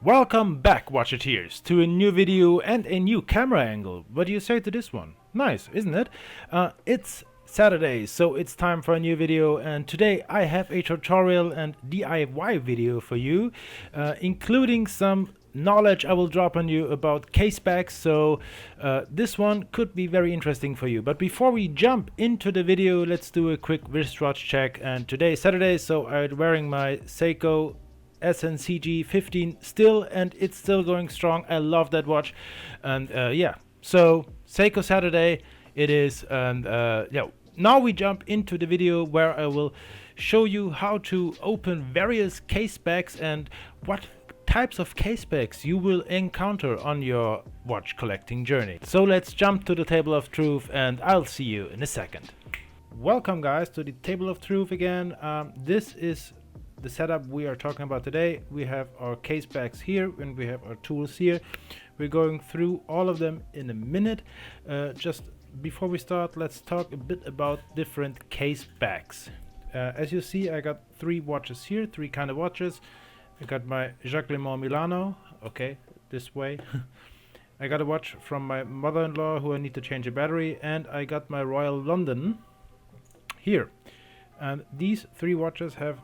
Welcome back, Watchateers, to a new video and a new camera angle. What do you say to this one? Nice, isn't it? It's Saturday, so it's time for a new video, and today I have a tutorial and DIY video for you, including some knowledge I will drop on you about casebacks, so this one could be very interesting for you. But before we jump into the video, let's do a quick wristwatch check. And today is Saturday, so I'm wearing my Seiko SNCG 15 still, and it's still going strong. I love that watch. And yeah, so Seiko Saturday it is. And yeah, now we jump into the video where I will show you how to open various casebacks and what types of casebacks you will encounter on your watch collecting journey. So let's jump to the table of truth, and I'll see you in a second. Welcome guys to the table of truth again. This is the setup we are talking about today. We have our casebacks here and we have our tools here. We're going through all of them in a minute. Just before we start, let's talk a bit about different casebacks. As you see, I got three watches here, three kind of watches. I got my Jacques Lemont Milano, okay, this way. I got a watch from my mother-in-law who I need to change a battery, and I got my Royal London here. And these three watches have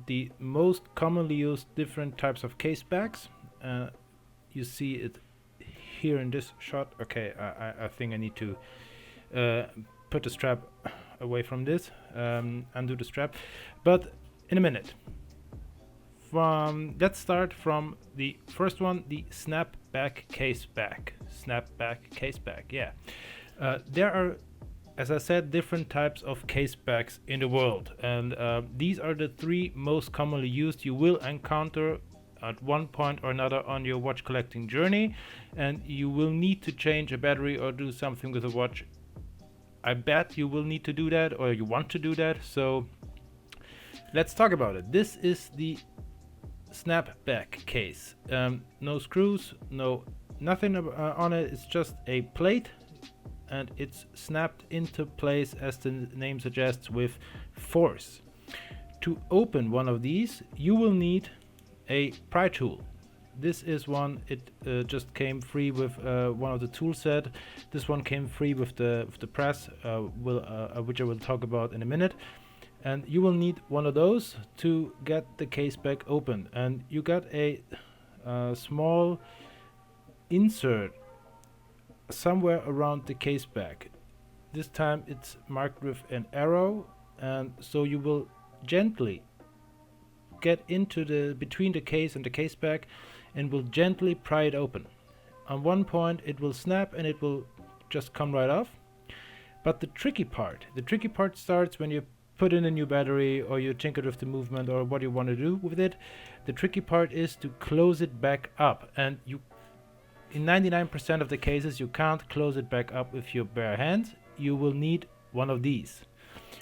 the most commonly used different types of casebacks. You see it here in this shot. Okay, I think I need to put the strap away from this, undo the strap, but in a minute. Let's start from the first one, the Snapback caseback. Snapback caseback, yeah. There are, as I said, different types of casebacks in the world, and these are the three most commonly used you will encounter at one point or another on your watch collecting journey, and you will need to change a battery or do something with the watch. I bet you will need to do that, or you want to do that, so let's talk about it. This is the Snapback case. No screws, nothing on it. It's just a plate, and it's snapped into place, as the name suggests, with force. To open one of these, you will need a pry tool. This is one, it just came free with one of the tool set. This one came free with the press, which I will talk about in a minute. And you will need one of those to get the caseback open. And you got a small insert somewhere around the caseback. This time it's marked with an arrow, and so you will gently get into between the case and the caseback and will gently pry it open. On one point it will snap and it will just come right off. But the tricky part starts when you put in a new battery or you tinker with the movement or what you want to do with it. The tricky part is to close it back up, and you, in 99% of the cases, you can't close it back up with your bare hands. You will need one of these.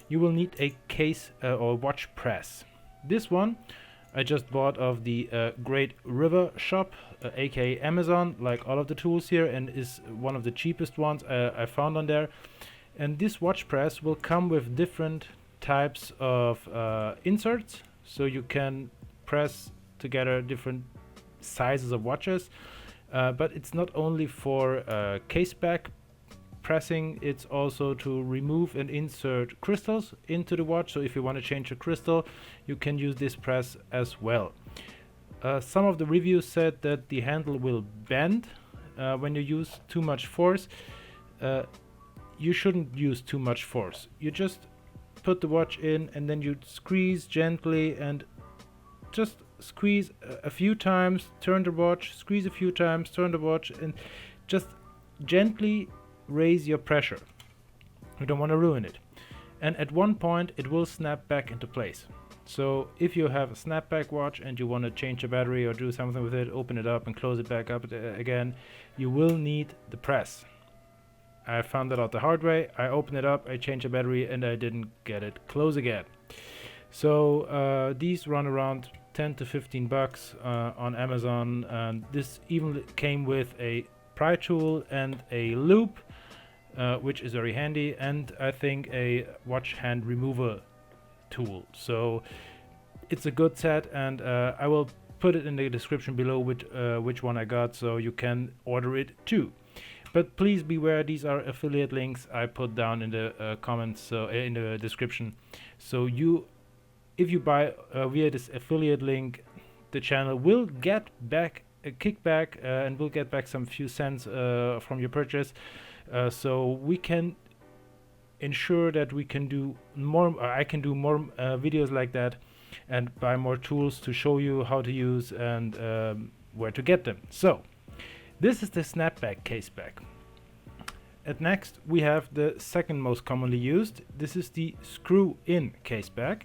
You will need a case or watch press. This one I just bought of the Great River shop, aka Amazon, like all of the tools here, and is one of the cheapest ones I found on there. And this watch press will come with different types of inserts, so you can press together different sizes of watches, but it's not only for caseback pressing, it's also to remove and insert crystals into the watch. So if you want to change a crystal, you can use this press as well. Some of the reviews said that the handle will bend when you use too much force. You shouldn't use too much force. You just put the watch in and then you squeeze gently, and just squeeze a few times, turn the watch, squeeze a few times, turn the watch, and just gently raise your pressure. You don't want to ruin it. And at one point it will snap back into place. So if you have a snapback watch and you want to change a battery or do something with it, open it up and close it back up again, you will need the press. I found that out the hard way. I opened it up, I changed the battery, and I didn't get it close again. So these run around 10 to 15 bucks on Amazon, and this even came with a pry tool and a loop, which is very handy, and I think a watch hand remover tool. So it's a good set, and I will put it in the description below which one I got, so you can order it too. But please beware, these are affiliate links I put down in the comments, so in the description. So if you buy via this affiliate link, the channel will get back a kickback and will get back some few cents from your purchase. So we can ensure that we can do more. I can do more videos like that, and buy more tools to show you how to use and where to get them. So this is the Snapback caseback. And next we have the second most commonly used. This is the screw-in caseback.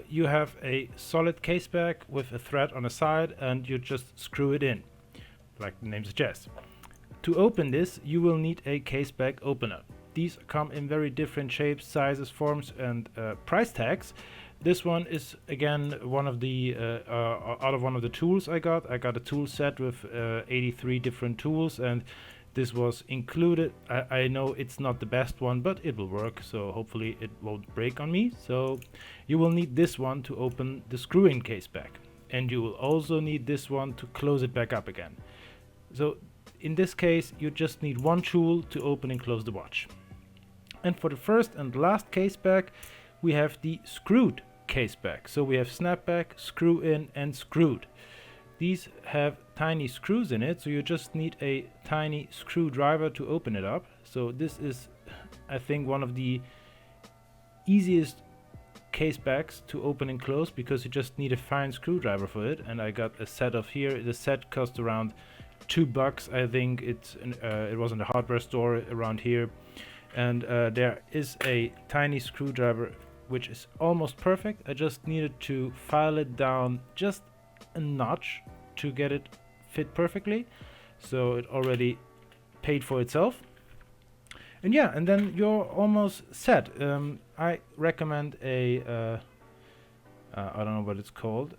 You have a solid caseback with a thread on the side, and you just screw it in, like the name suggests. To open this, you will need a caseback opener. These come in very different shapes, sizes, forms, and price tags. This one is again one of the out of one of the tools I got. I got a tool set with 83 different tools, and this was included. I know it's not the best one, but it will work, so hopefully it won't break on me. So you will need this one to open the screw-in caseback, and you will also need this one to close it back up again. So in this case, you just need one tool to open and close the watch. And for the first and last caseback, we have the screwed caseback. So we have snapback, screw in, and screwed. These have tiny screws in it, so you just need a tiny screwdriver to open it up. So this is, I think, one of the easiest casebacks to open and close, because you just need a fine screwdriver for it. And I got a set of here. The set cost around $2. I think it was in the hardware store around here. And there is a tiny screwdriver which is almost perfect. I just needed to file it down just a notch to get it fit perfectly, so it already paid for itself. And yeah, and then you're almost set. I recommend a I don't know what it's called.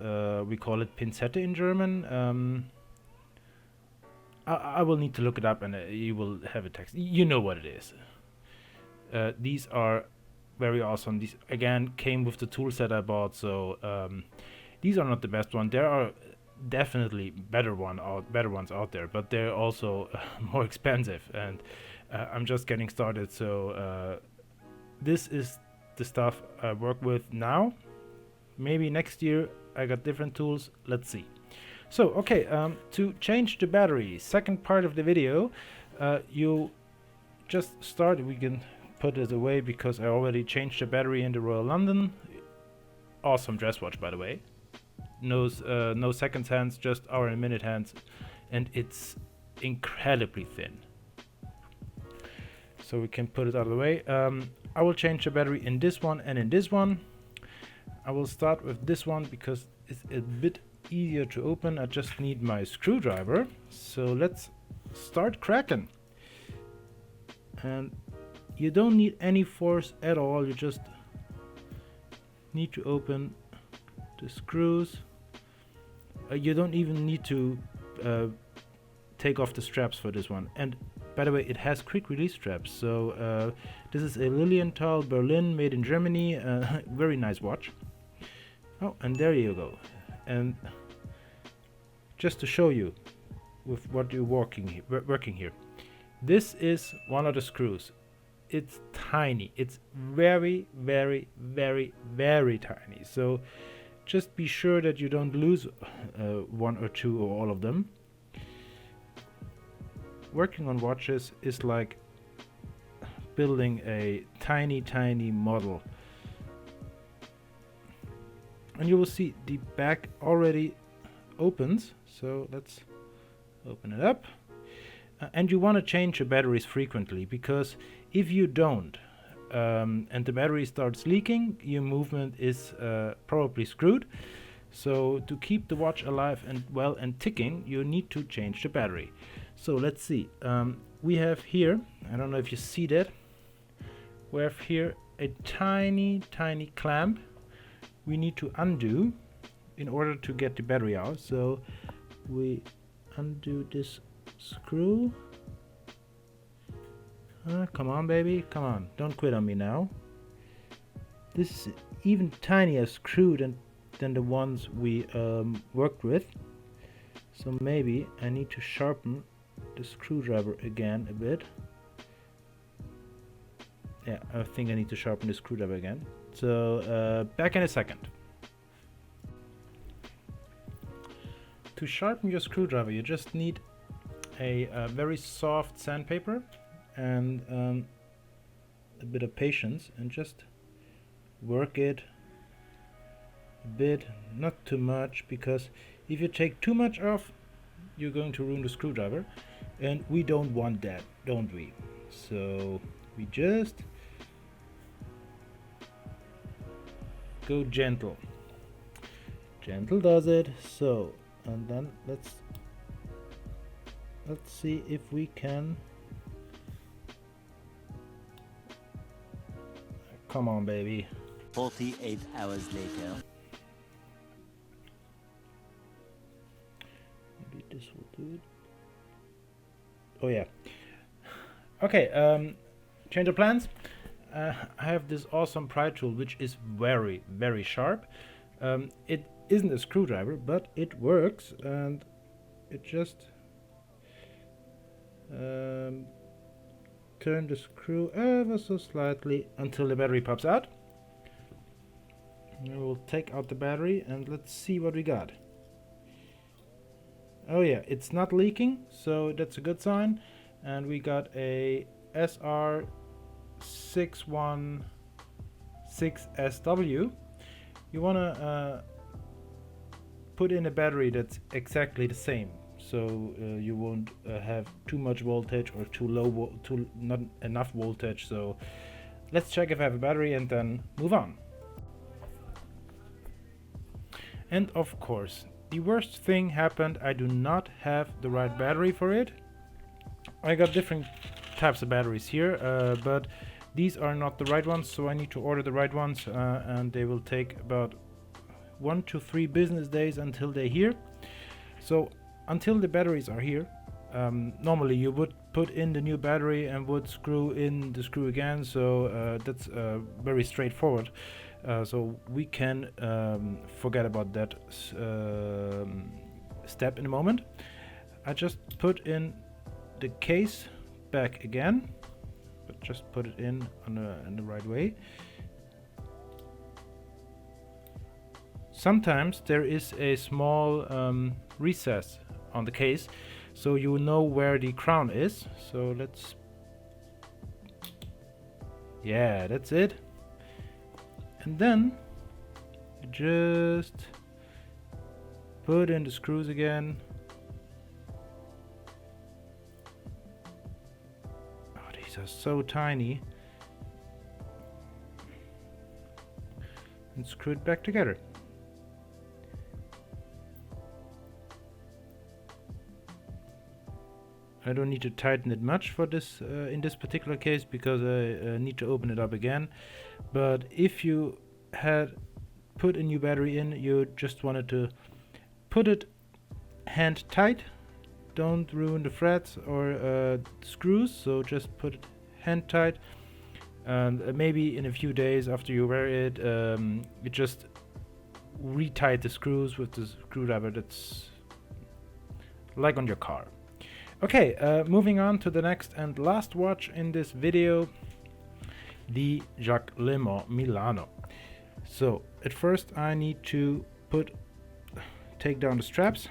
We call it Pinzette in German. I will need to look it up, and you will have a text. You know what it is. These are very awesome. These again came with the tool set I bought, so these are not the best one. There are definitely better ones out there, but they're also more expensive, and I'm just getting started. So this is the stuff I work with now. Maybe next year I got different tools. Let's see. So okay, to change the battery, second part of the video, you just start. We can put it away because I already changed the battery in the Royal London. Awesome dress watch, by the way. No seconds hands, just hour and minute hands, and it's incredibly thin. So we can put it out of the way. I will change the battery in this one and in this one. I will start with this one because it's a bit easier to open. I just need my screwdriver. So let's start cracking. And you don't need any force at all. You just need to open the screws. You don't even need to take off the straps for this one. And by the way, it has quick release straps. So this is a Lilienthal Berlin, made in Germany. Very nice watch. Oh, and there you go. And just to show you with what you're working here, this is one of the screws. It's tiny. It's very, very, very, very tiny. So just be sure that you don't lose one or two or all of them. Working on watches is like building a tiny, tiny model. And you will see the back already opens. So let's open it up. And you want to change your batteries frequently, because if you don't and the battery starts leaking, your movement is probably screwed. So to keep the watch alive and well and ticking, you need to change the battery. So let's see. We have here, I don't know if you see that, we have here a tiny, tiny clamp we need to undo in order to get the battery out. So we undo this screw. Come on, baby, come on, don't quit on me now. This is even tinier screw than than the ones we worked with. So maybe I need to sharpen the screwdriver again a bit. Yeah, I think I need to sharpen the screwdriver again. So back in a second. To sharpen your screwdriver, you just need a very soft sandpaper and a bit of patience, and just work it a bit, not too much, because if you take too much off, you're going to ruin the screwdriver, and we don't want that, don't we? So we just go gentle. Gentle does it. So, and then let's see if we can. Come on, baby. 48 hours later. Maybe this will do it. Oh yeah. Okay, change of plans. I have this awesome pry tool which is very, very sharp. It isn't a screwdriver, but it works, and it just turn the screw ever so slightly until the battery pops out. And we'll take out the battery and let's see what we got. Oh yeah, it's not leaking, so that's a good sign. And we got a SR616SW. You wanna put in a battery that's exactly the same, so you won't have too much voltage or too low, not enough voltage. So let's check if I have a battery and then move on. And of course, the worst thing happened. I do not have the right battery for it. I got different types of batteries here, but these are not the right ones, so I need to order the right ones, and they will take about 1 to 3 business days until they're here. So until the batteries are here, normally you would put in the new battery and would screw in the screw again, so that's very straightforward. So we can forget about that step in a moment. I just put in the case back again, but just put it in the right way. Sometimes there is a small recess on the case, so you know where the crown is. So let's, yeah, that's it. And then just put in the screws again. Oh, these are so tiny. And screw it back together. I don't need to tighten it much for this in this particular case, because I need to open it up again. But if you had put a new battery in, you just wanted to put it hand tight. Don't ruin the threads or screws, so just put it hand tight. And maybe in a few days after you wear it, you just retight the screws with the screwdriver that's like on your car. Okay, moving on to the next and last watch in this video, the Jacques Le Mans Milano. So at first I need to take down the straps.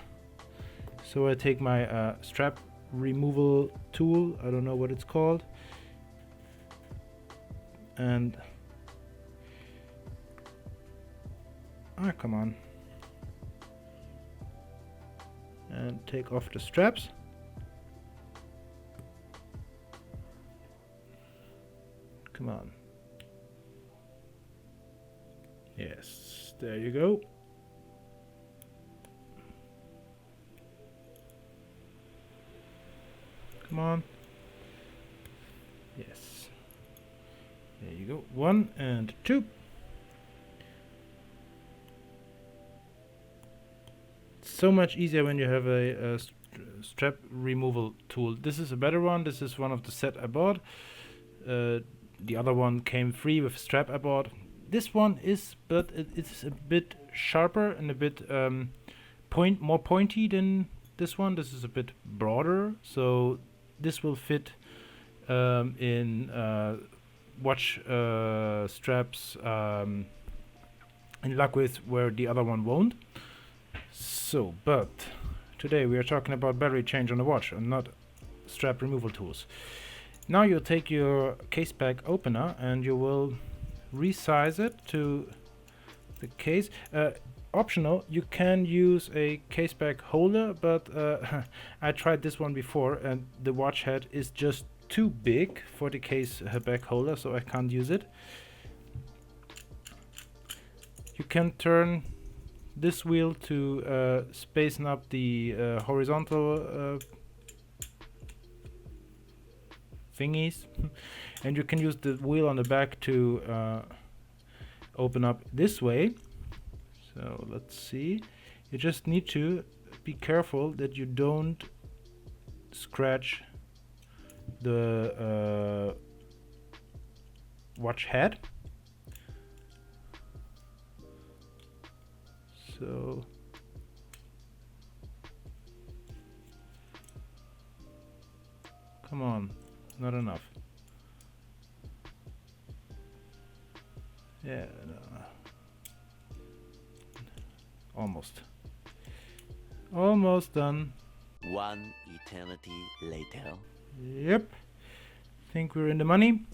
So I take my strap removal tool, I don't know what it's called, and come on, and take off the straps. Come on. Yes, there you go. Come on. Yes. There you go. 1 and 2. So much easier when you have a strap removal tool. This is a better one. This is one of the set I bought. The other one came free with strap I bought. This one is, but it's a bit sharper and a bit more pointy than this one. This is a bit broader, so this will fit in watch straps in luck with where the other one won't. So, but today we are talking about battery change on the watch and not strap removal tools. Now you take your case back opener and you will resize it to the case. Optional, you can use a case back holder, but I tried this one before and the watch head is just too big for the case back holder, so I can't use it. You can turn this wheel to spacing up the horizontal thingies and you can use the wheel on the back to open up this way. So let's see, you just need to be careful that you don't scratch the watch head. So come on, not enough. Yeah, no. Almost done. One eternity later. Yep, think we're in the money.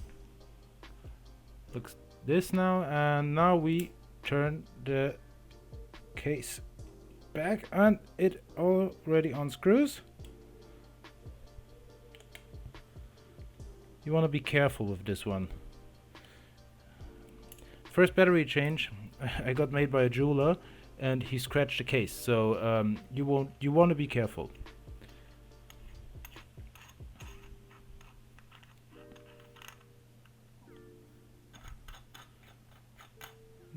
Looks this now, and now we turn the case back and it already unscrews. You want to be careful with this one. First battery change I got made by a jeweler and he scratched the case, so you want to be careful.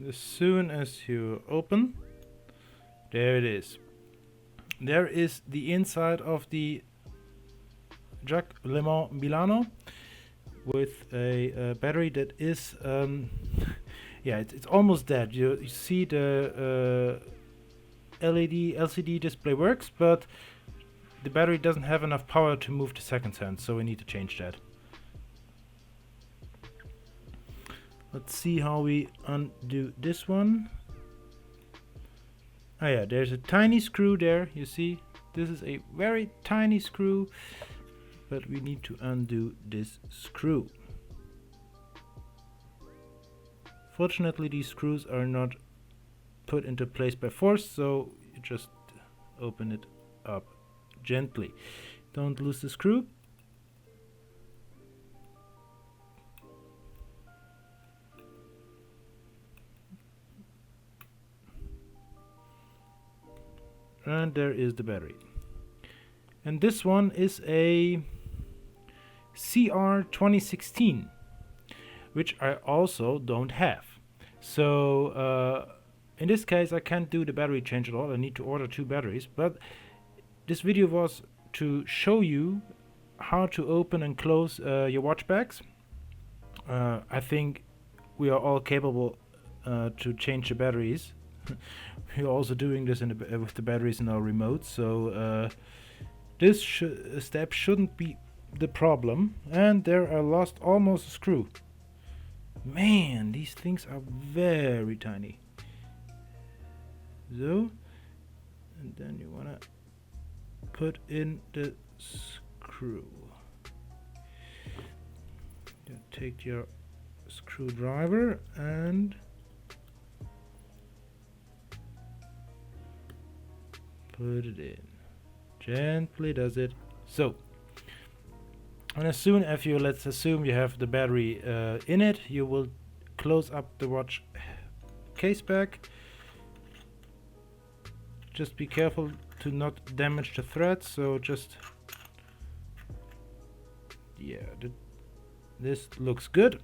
As soon as you open, there it is. There is the inside of the Jacques Le Mans Milano with a battery that is yeah, it's almost dead. You see the LCD display works, but the battery doesn't have enough power to move the second hand, so we need to change that. Let's see how we undo this one. Oh yeah, there's a tiny screw there, you see. This is a very tiny screw, but we need to undo this screw. Fortunately, these screws are not put into place by force, so you just open it up gently. Don't lose the screw. And there is the battery. And this one is a CR 2016, which I also don't have. So in this case I can't do the battery change at all. I need to order 2 batteries, but this video was to show you how to open and close your watch bags. I think we are all capable to change the batteries. We're also doing this with the batteries in our remote, so this step shouldn't be the problem. And there I lost almost a screw. Man, these things are very tiny. So, and then you wanna put in the screw. Then take your screwdriver and put it in. Gently does it. So, and as soon as you, let's assume you have the battery in it, you will close up the watch case back. Just be careful to not damage the thread, so just, yeah, this looks good.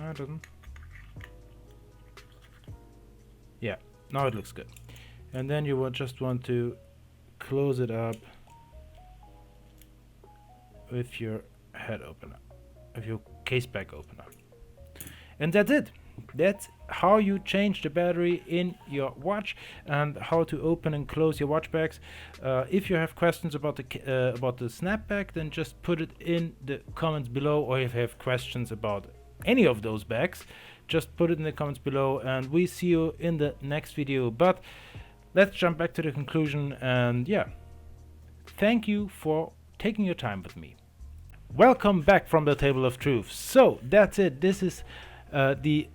I doesn't. Yeah, now it looks good. And then you will just want to close it up with your head opener, with your case back opener. And that's it. That's how you change the battery in your watch and how to open and close your watch bags. If you have questions about the Snapback, then just put it in the comments below, or if you have questions about any of those bags, just put it in the comments below, and we see you in the next video. But let's jump back to the conclusion, and yeah, thank you for taking your time with me. Welcome back from the table of truth. So that's it. This is the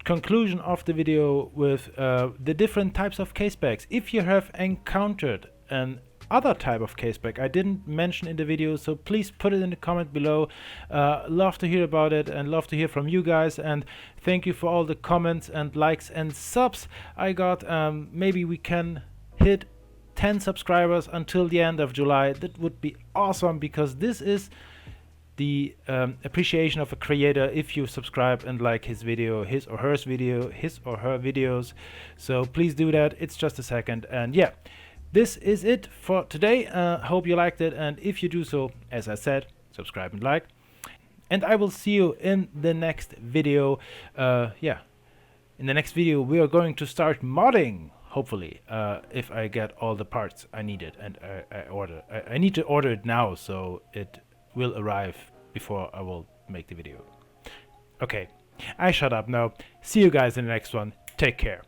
conclusion of the video with the different types of casebacks. If you have encountered an other type of caseback I didn't mention in the video, so please put it in the comment below. Love to hear about it and love to hear from you guys, and thank you for all the comments and likes and subs I got. Maybe we can hit 10 subscribers until the end of July. That would be awesome, because this is the appreciation of a creator if you subscribe and like his video, his or her videos. So please do that. It's just a second. And yeah, this is it for today. Hope you liked it, and if you do so, as I said, subscribe and like, and I will see you in the next video. Yeah, in the next video we are going to start modding, hopefully, if I get all the parts I needed, and I need to order it now, so it will arrive before I will make the video. Okay, I shut up now. See you guys in the next one. Take care.